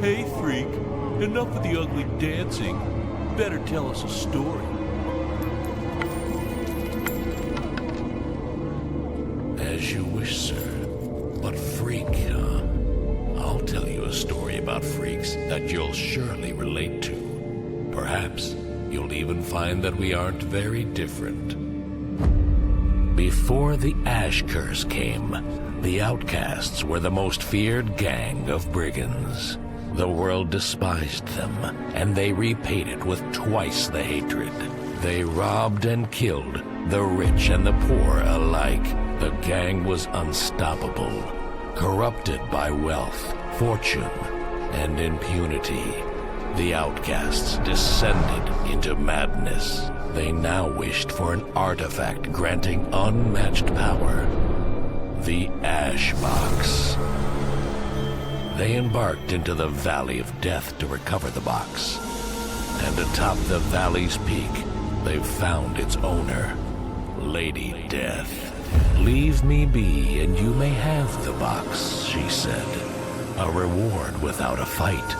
Hey, freak. Enough of the ugly dancing. Better tell us a story. As you wish, sir. But freak, huh? I'll tell you a story about freaks that you'll surely relate to. Perhaps you'll even find that we aren't very different. Before the Ash Curse came, the Outcasts were the most feared gang of brigands. The world despised them, and they repaid it with twice the hatred. They robbed and killed the rich and the poor alike. The gang was unstoppable, corrupted by wealth, fortune, and impunity. The Outcasts descended into madness. They now wished for an artifact granting unmatched power. The Ash Box. They embarked into the Valley of Death to recover the box. And atop the valley's peak, they found its owner, Lady Death. "Leave me be, and you may have the box," she said. A reward without a fight.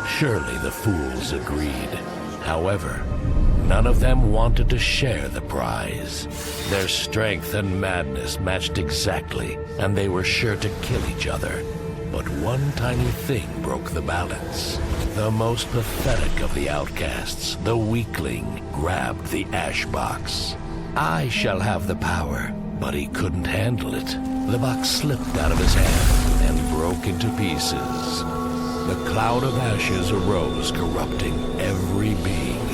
Surely the fools agreed. However, none of them wanted to share the prize. Their strength and madness matched exactly, and they were sure to kill each other. But one tiny thing broke the balance. The most pathetic of the outcasts, the weakling, grabbed the ash box. "I shall have the power," but he couldn't handle it. The box slipped out of his hand and broke into pieces. The cloud of ashes arose, corrupting every being,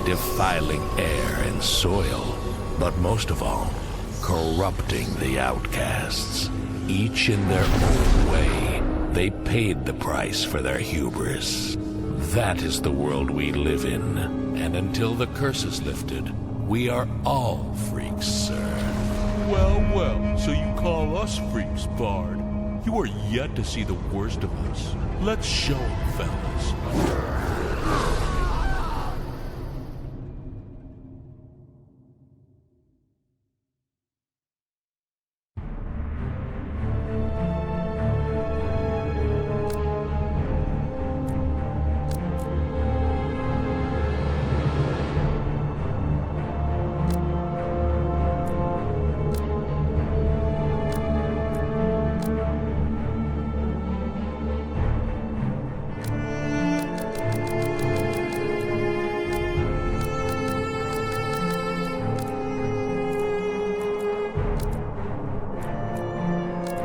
defiling air and soil, but most of all, corrupting the outcasts. Each in their own way, they paid the price for their hubris. That is the world we live in, and until the curse is lifted, we are all freaks, sir. Well, well, so you call us freaks, Bard. You are yet to see the worst of us. Let's show 'em, fellas.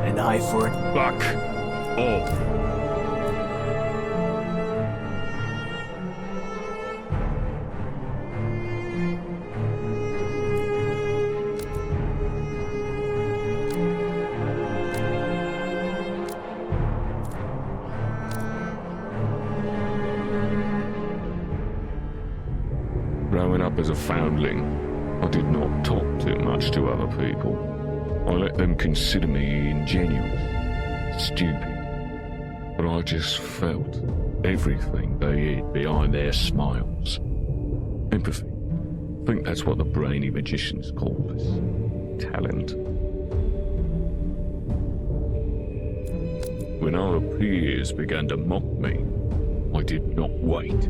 An eye for an Fuck off. Growing up as a foundling, I did not talk too much to other people. I let them consider me ingenuous, stupid, but I just felt everything they hid behind their smiles. Empathy. I think that's what the brainy magicians call this. Talent. When our peers began to mock me, I did not wait.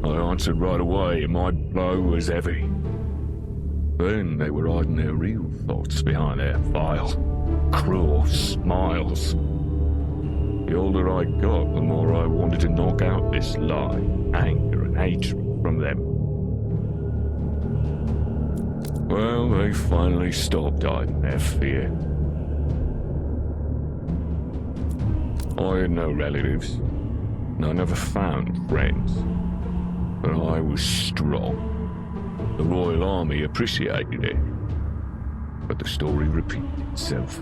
I answered right away, and my blow was heavy. Then they were hiding their real thoughts behind their vile, cruel smiles. The older I got, the more I wanted to knock out this lie, anger, and hatred from them. Well, they finally stopped hiding their fear. I had no relatives, and I never found friends. But I was strong. The Royal Army appreciated it. But the story repeated itself.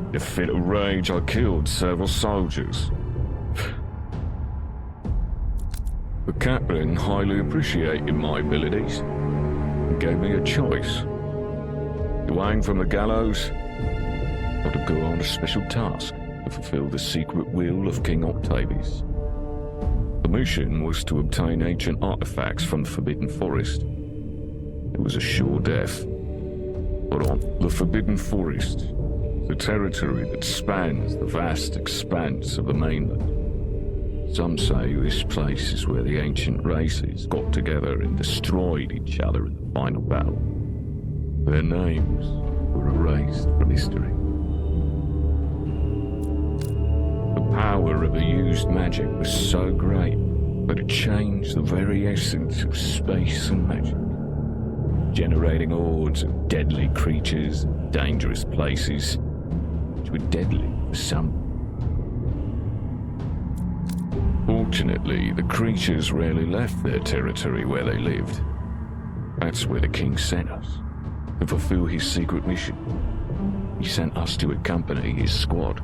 In a fit of rage, I killed several soldiers. The captain highly appreciated my abilities and gave me a choice. To hang from the gallows, or to go on a special task to fulfill the secret will of King Octavius. The mission was to obtain ancient artifacts from the Forbidden Forest. It was a sure death. But on the Forbidden Forest, the territory that spans the vast expanse of the mainland, Some say this place is where the ancient races got together and destroyed each other in the final battle. Their names were erased from history. The power of the used magic was so great that it changed the very essence of space and magic, generating hordes of deadly creatures in dangerous places, which were deadly for some. Fortunately, the creatures rarely left their territory where they lived. That's where the king sent us, to fulfill his secret mission. He sent us to accompany his squad.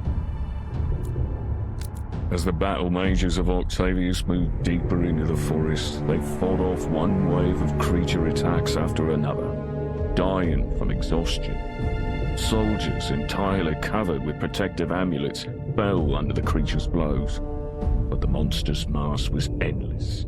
As the battle mages of Octavius moved deeper into the forest, they fought off one wave of creature attacks after another, dying from exhaustion. Soldiers, entirely covered with protective amulets, fell under the creature's blows, but the monster's mass was endless.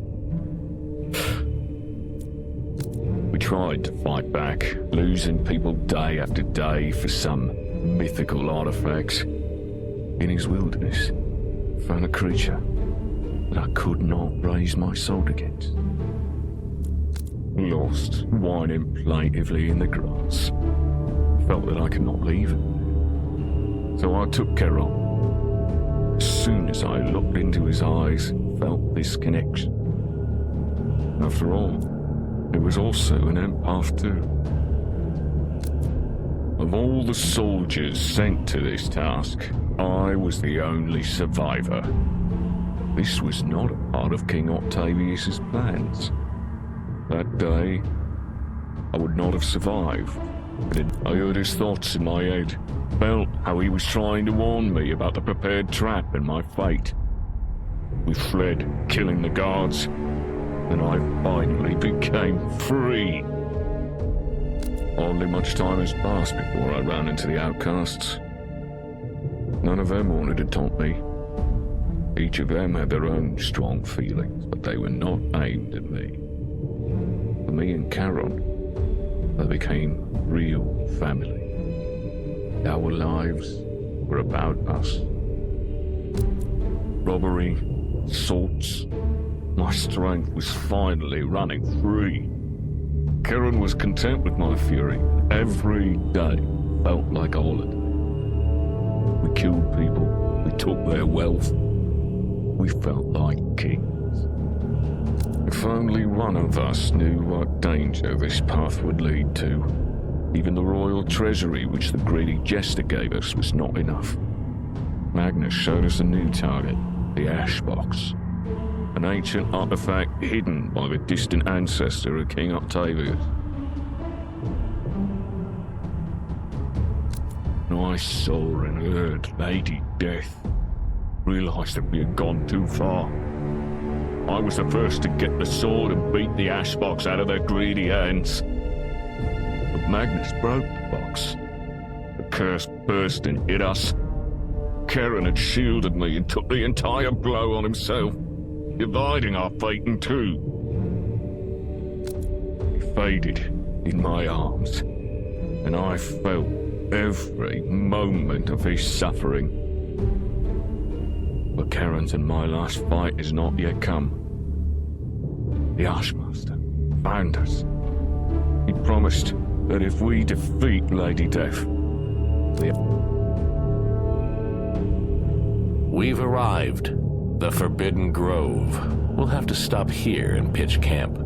We tried to fight back, losing people day after day for some mythical artifacts. In his wilderness, I found a creature that I could not raise my sword against. Lost, whining plaintively in the grass, felt that I could not leave him. So I took Charon. As soon as I looked into his eyes, felt this connection. After all, it was also an empath too. Of all the soldiers sent to this task, I was the only survivor. This was not a part of King Octavius's plans. That day, I would not have survived. I heard his thoughts in my head, felt how he was trying to warn me about the prepared trap and my fate. We fled, killing the guards, and I finally became free. Hardly much time has passed before I ran into the outcasts. None of them wanted to taunt me. Each of them had their own strong feelings, but they were not aimed at me. For me and Charon, they became real family. Our lives were about us. Robbery, assaults. My strength was finally running free. Charon was content with my fury. Every day felt like a holiday. We killed people. We took their wealth. We felt like kings. If only one of us knew what danger this path would lead to. Even the royal treasury which the greedy jester gave us was not enough. Magnus showed us a new target, the ash box. An ancient artifact hidden by the distant ancestor of King Octavius. I saw and heard Lady Death. Realized that we had gone too far. I was the first to get the sword and beat the ash box out of their greedy hands. But Magnus broke the box. The curse burst and hit us. Charon had shielded me and took the entire blow on himself, dividing our fate in two. He faded in my arms, and I felt every moment of his suffering. But Charon's and my last fight is not yet come. The Archmaster found us. He promised that if we defeat Lady Death, We've arrived. The Forbidden Grove. We'll have to stop here and pitch camp.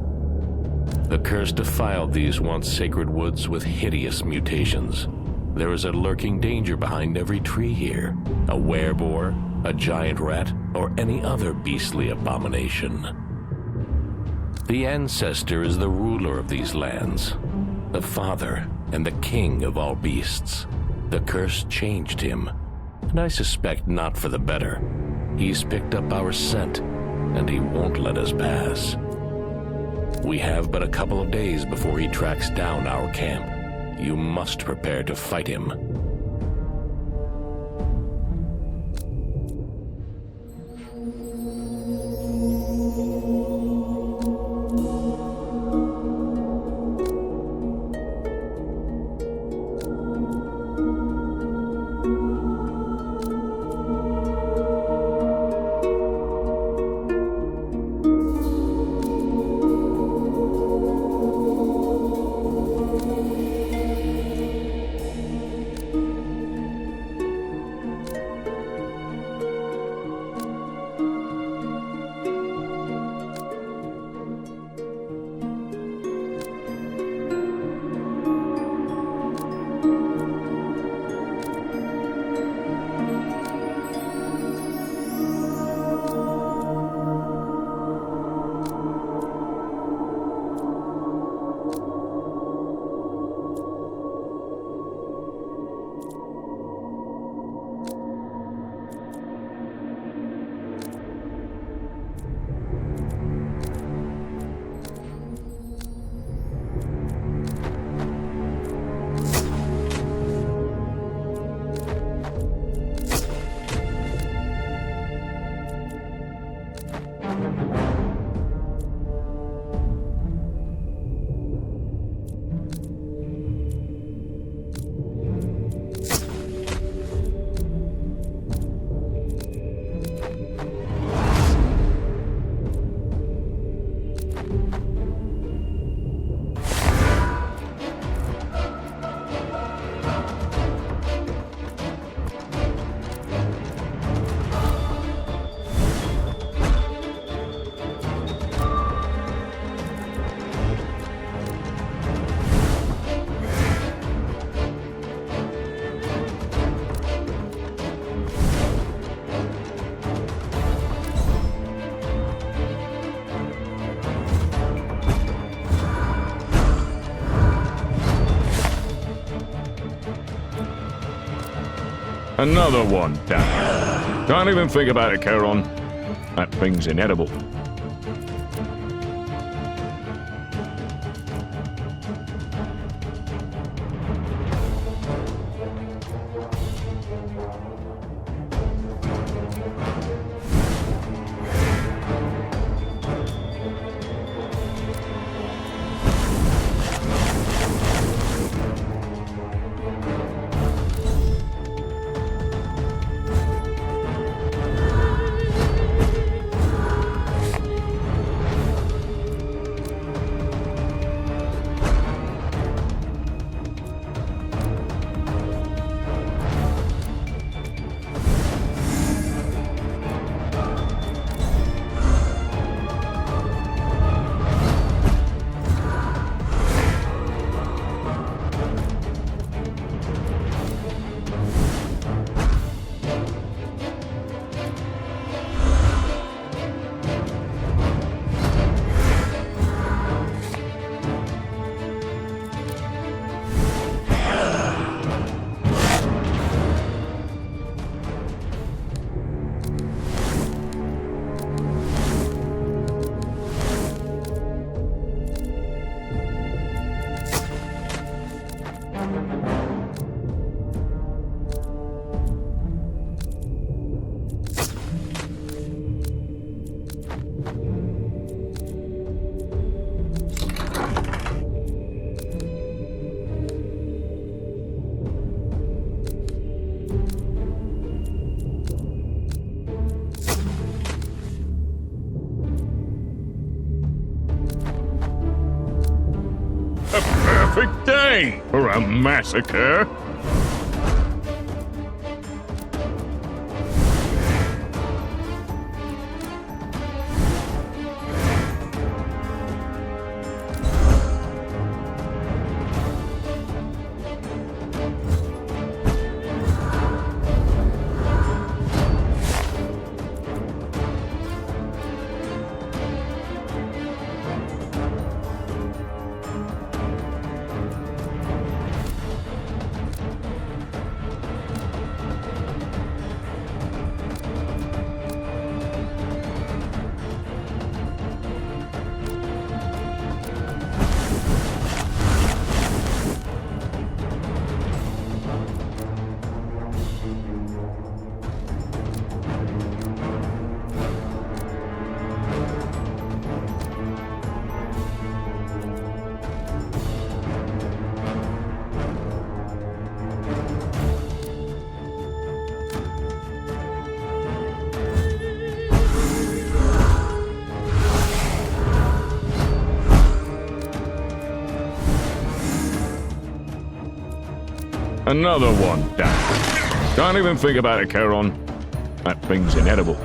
The curse defiled these once sacred woods with hideous mutations. There is a lurking danger behind every tree here. A wereboar, a giant rat, or any other beastly abomination. The ancestor is the ruler of these lands, the father and the king of all beasts. The curse changed him, and I suspect not for the better. He's picked up our scent, and he won't let us pass. We have but a couple of days before he tracks down our camp. You must prepare to fight him. Another one down. Don't even think about it, Charon. That thing's inedible. Perfect day for a massacre. Another one down. Don't even think about it, Charon. That thing's inedible.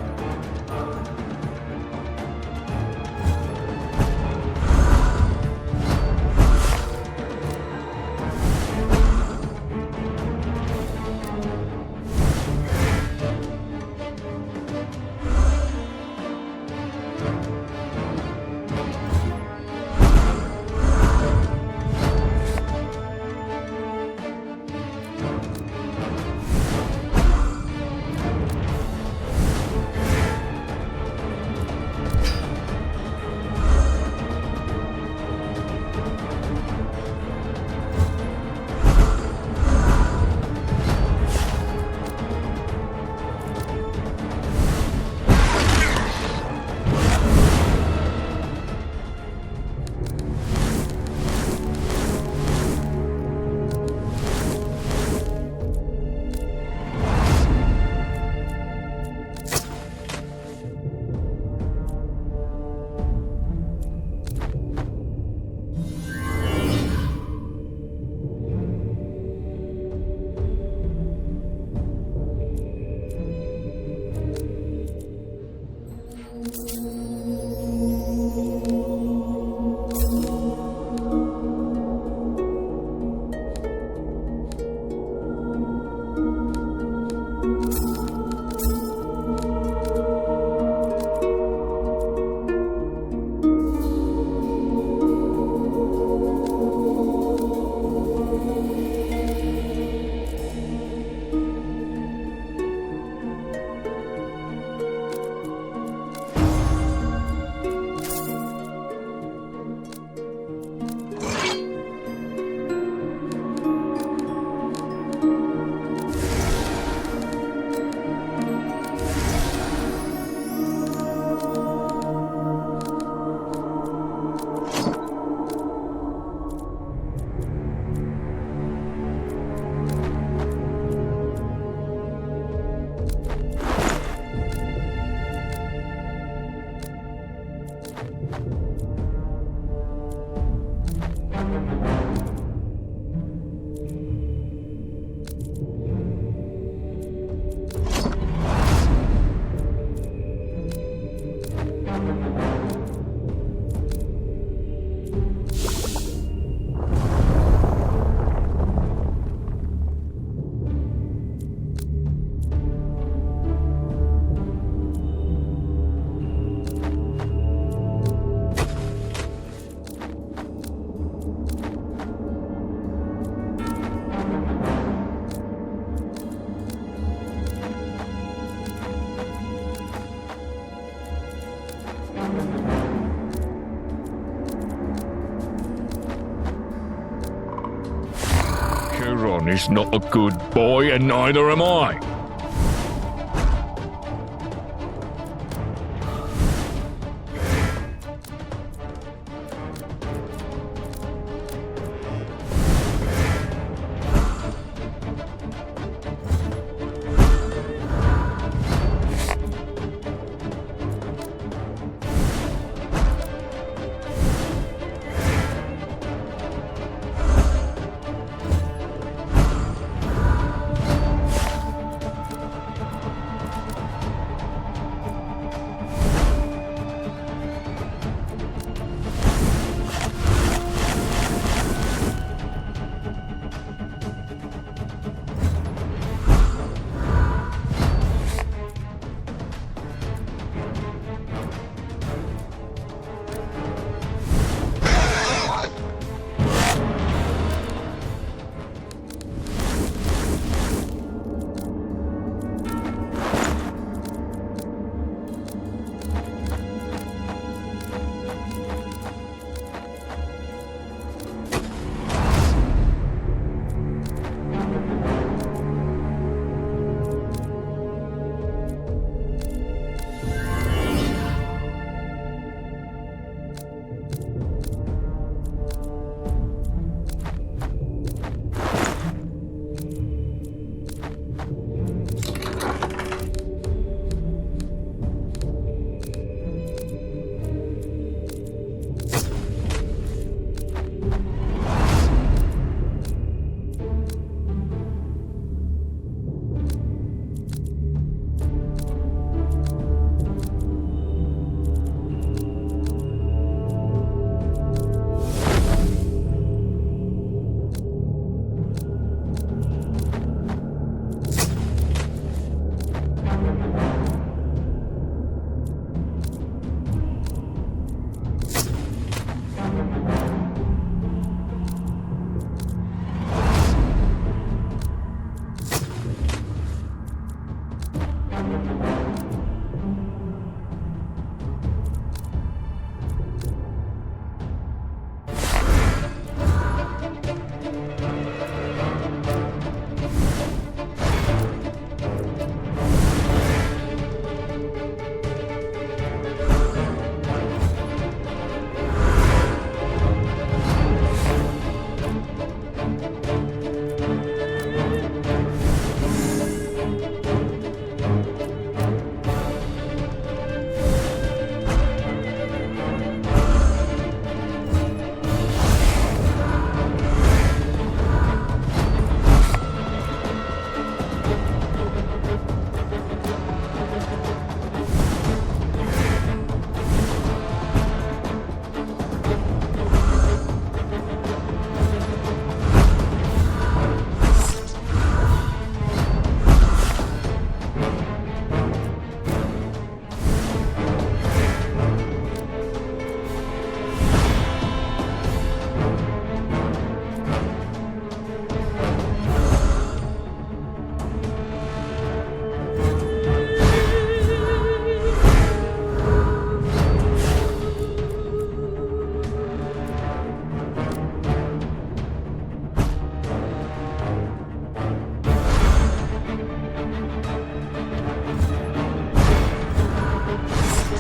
He's not a good boy, and neither am I.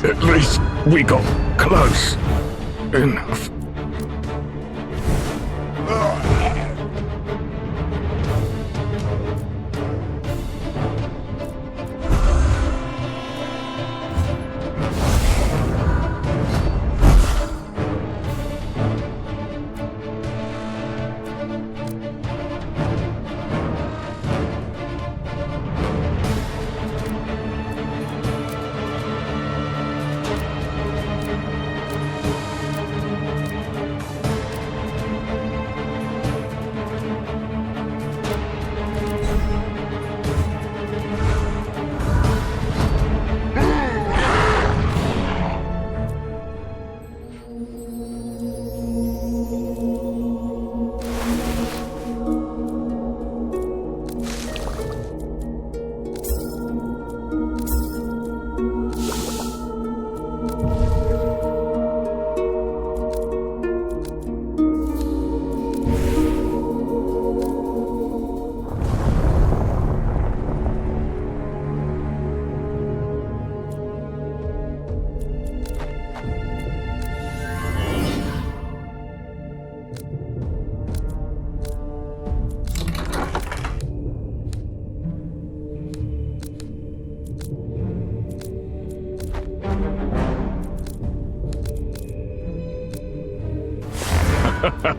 At least we got close enough.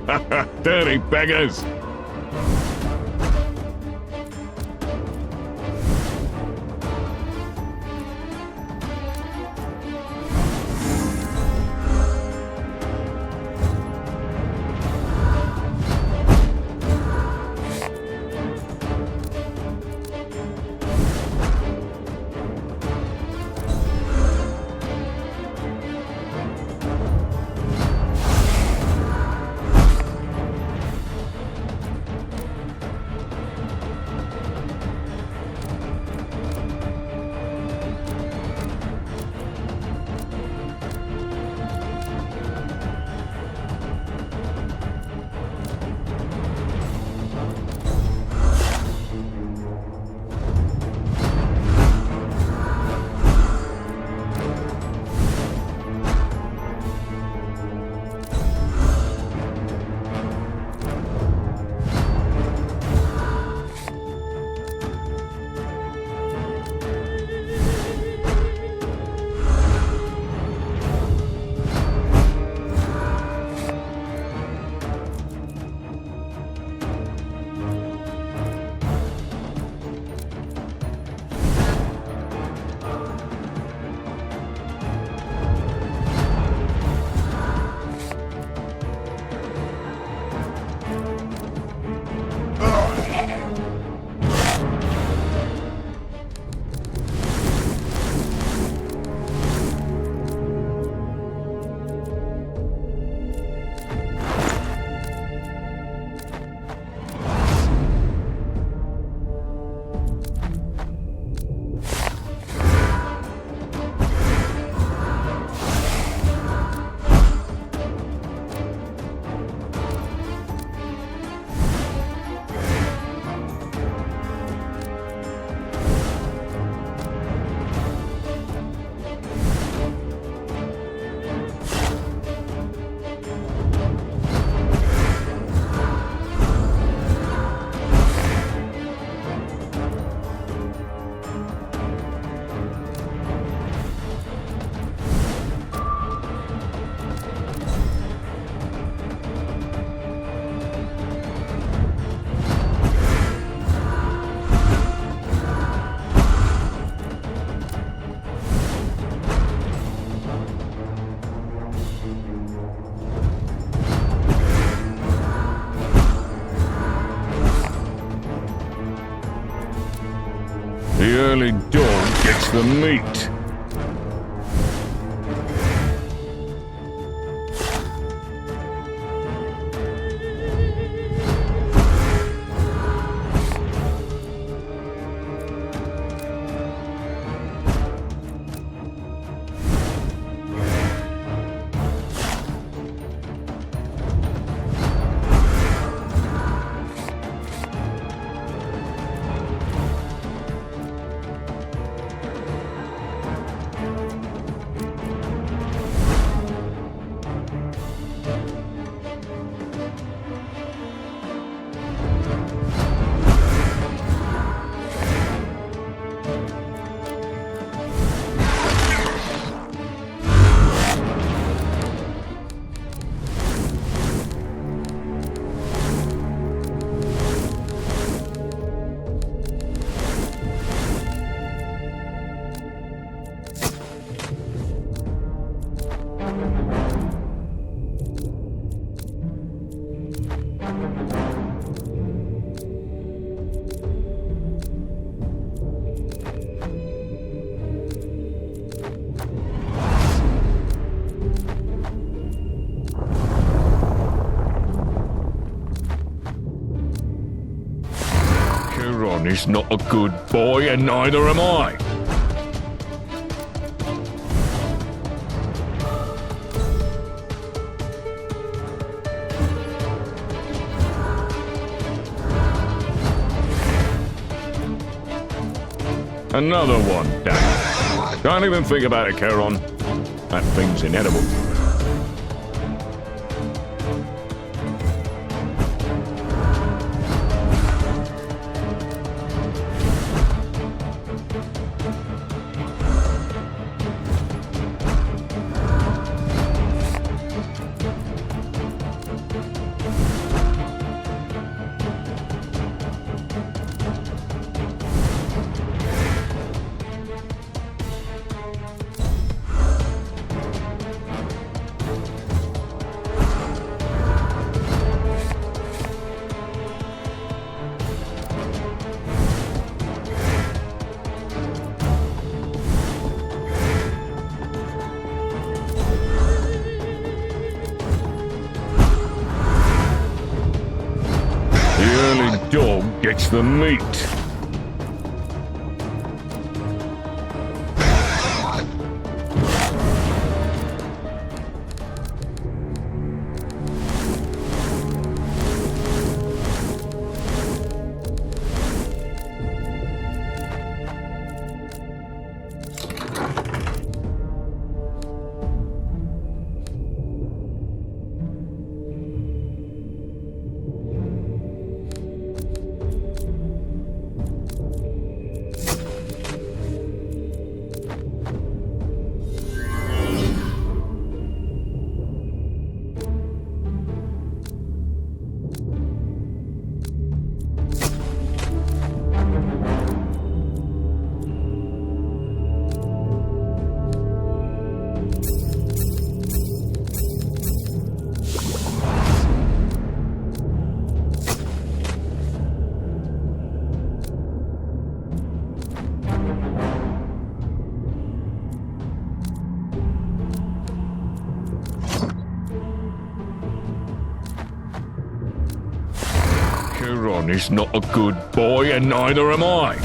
Dirty beggars! The early dawn gets the meat. He's not a good boy, and neither am I. Another one, damn. Can't even think about it, Charon. That thing's inedible. gets the meat. He's not a good boy, and neither am I.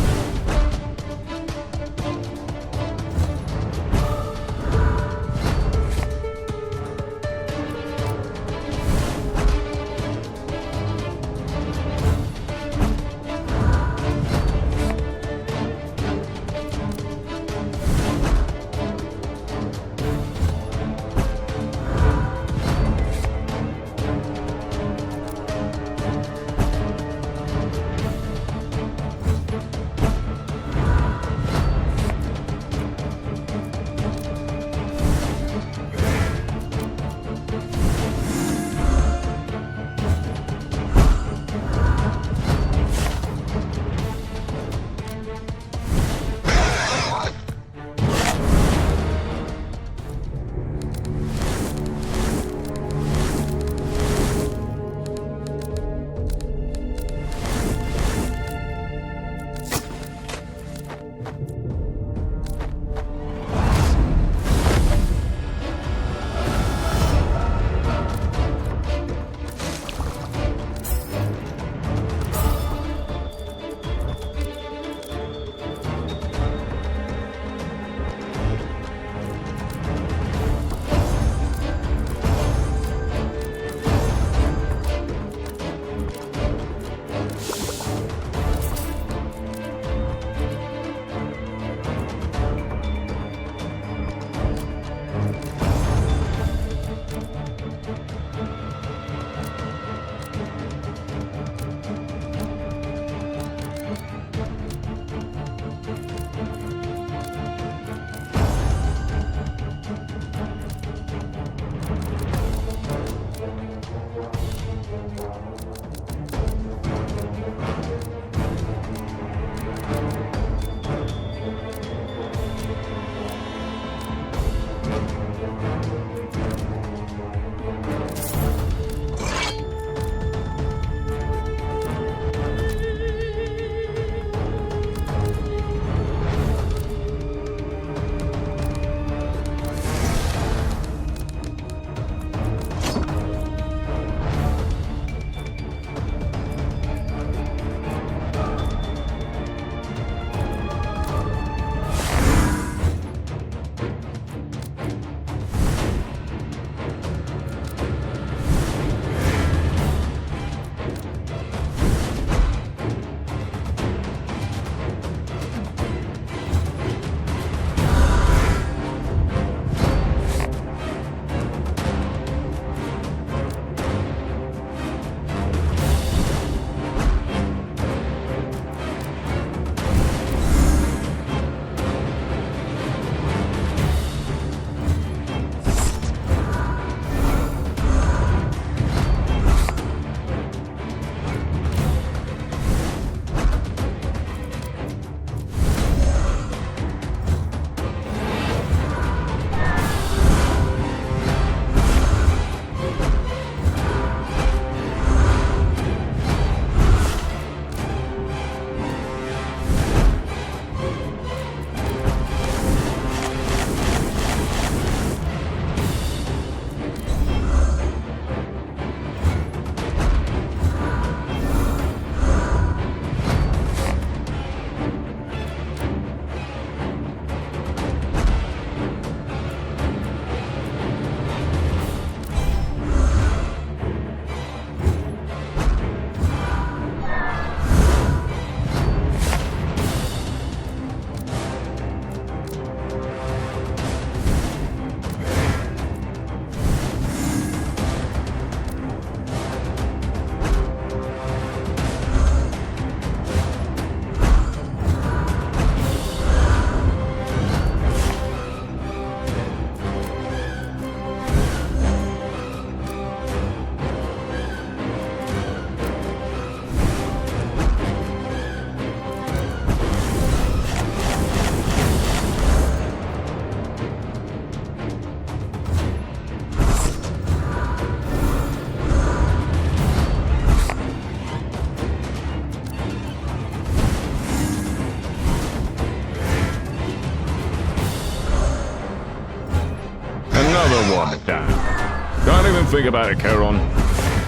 Another one down. Don't even think about it, Charon.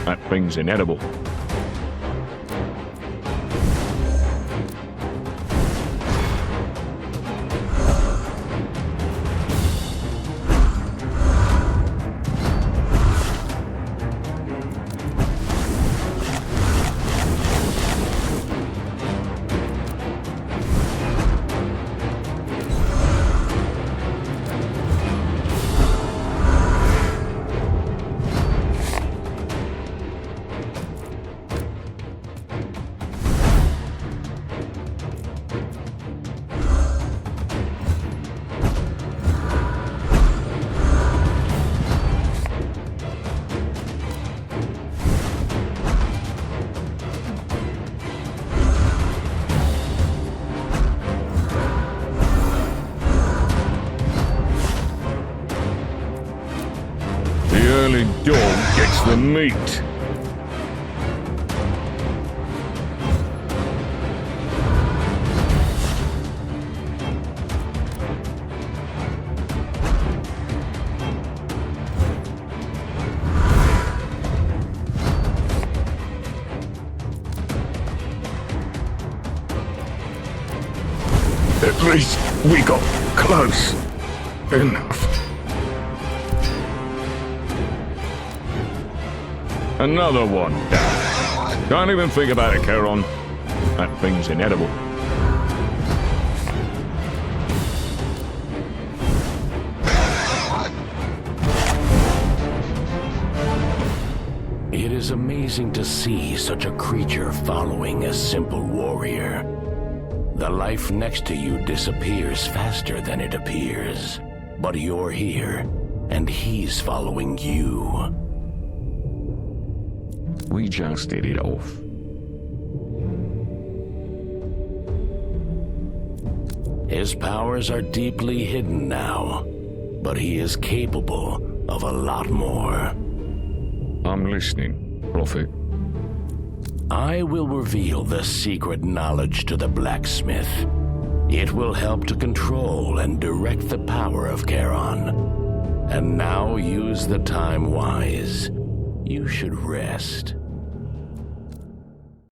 That thing's inedible. Early dog gets the meat. At least we got close enough. Another one down. Don't even think about it, Charon. That thing's inedible. It is amazing to see such a creature following a simple warrior. The life next to you disappears faster than it appears. But you're here, and he's following you. We just did it off. His powers are deeply hidden now, but he is capable of a lot more. I'm listening, Prophet. I will reveal the secret knowledge to the blacksmith. It will help to control and direct the power of Charon. And now use the time wise. You should rest.